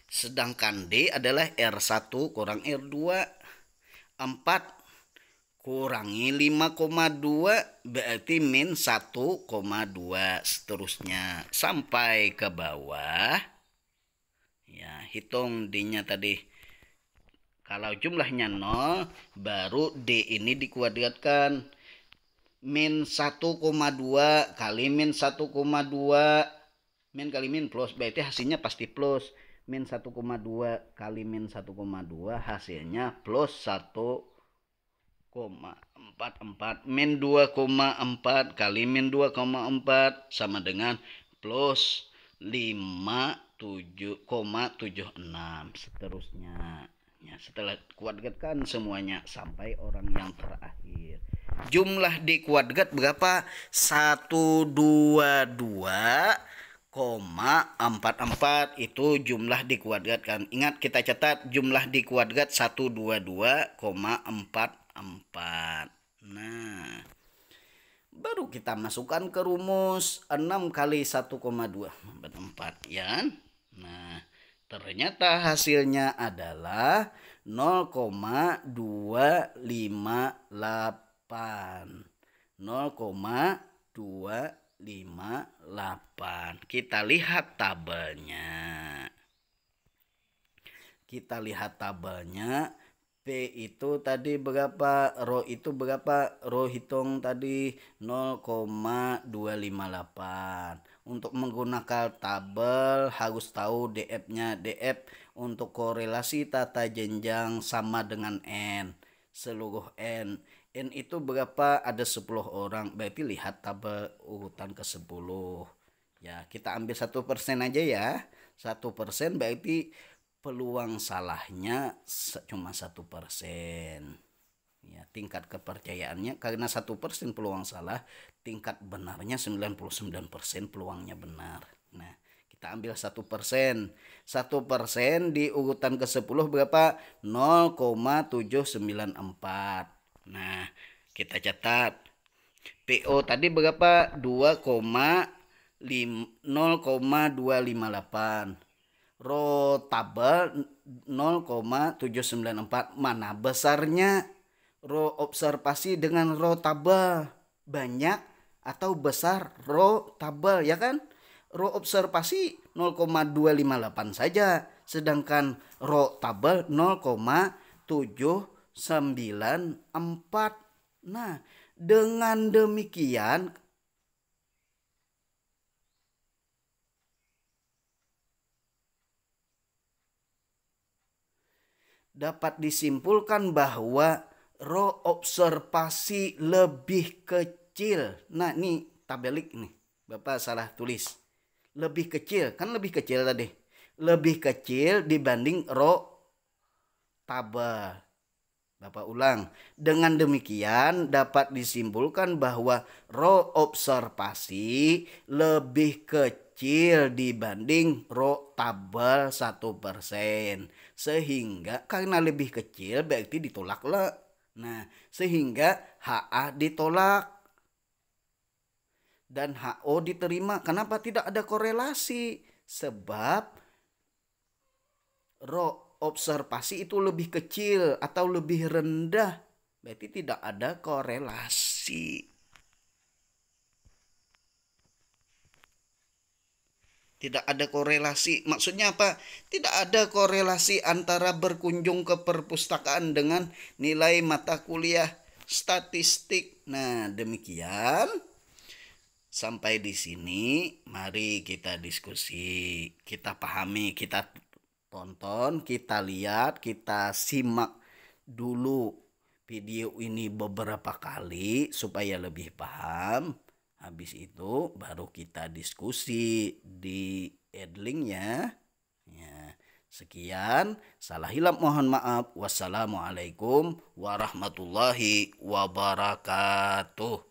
sedangkan D adalah R1 kurang R2. 4 kurangi 5,2 berarti min 1,2 seterusnya sampai ke bawah. Ya, hitung D-nya tadi. Kalau jumlahnya 0, baru D ini dikuadratkan. Min 1,2 kali min 1,2. Min kali min plus, berarti hasilnya pasti plus. Min 1,2 kali min 1,2 hasilnya plus 1,44. Min 2,4 kali min 2,4 sama dengan plus 57,76 seterusnya. Ya, setelah kuadratkan semuanya sampai orang yang terakhir. Jumlah di kuadrat berapa? 122 0,44 itu jumlah dikuadratkan. Ingat kita catat jumlah dikuadrat 122,44. Nah, baru kita masukkan ke rumus 6 kali 1,2 4 ya. Nah, ternyata hasilnya adalah 0,258. 0,258. Kita lihat tabelnya. P itu tadi berapa? Rho itu berapa? Rho hitung tadi 0,258. Untuk menggunakan tabel harus tahu DF-nya. DF untuk korelasi tata jenjang sama dengan N. Seluruh N. N itu berapa? Ada 10 orang. Berarti lihat tabel urutan ke-10. Ya, kita ambil 1% aja ya. 1% berarti peluang salahnya cuma 1%. Ya, tingkat kepercayaannya karena 1% peluang salah, tingkat benarnya 99% peluangnya benar. Nah, kita ambil 1%. 1% di urutan ke-10 berapa? 0,794. Nah, kita catat. PO tadi berapa? 0,258. Rho tabel 0,794. Mana besarnya rho observasi dengan rho tabel? Banyak atau besar rho tabel ya kan? Rho observasi 0,258 saja, sedangkan rho tabel 0,794. Nah, dengan demikian dapat disimpulkan bahwa rho observasi lebih kecil. Nah, ini tabelik nih. Bapak salah tulis. Lebih kecil, kan lebih kecil tadi. Lebih kecil dibanding rho tabel. Bapak ulang. Dengan demikian dapat disimpulkan bahwa rho observasi lebih kecil dibanding rho tabel 1%. Sehingga karena lebih kecil berarti ditolak lah. Nah, sehingga HA ditolak dan HO diterima. Kenapa tidak ada korelasi? Sebab rho observasi itu lebih kecil atau lebih rendah. Berarti tidak ada korelasi. Tidak ada korelasi. Maksudnya apa? Tidak ada korelasi antara berkunjung ke perpustakaan dengan nilai mata kuliah statistik. Nah, demikian. Sampai di sini, mari kita diskusi, kita pahami, kita tonton, kita lihat, kita simak dulu video ini beberapa kali supaya lebih paham. Habis itu baru kita diskusi di Edling ya. Ya. Sekian, salah hilap mohon maaf. Wassalamualaikum warahmatullahi wabarakatuh.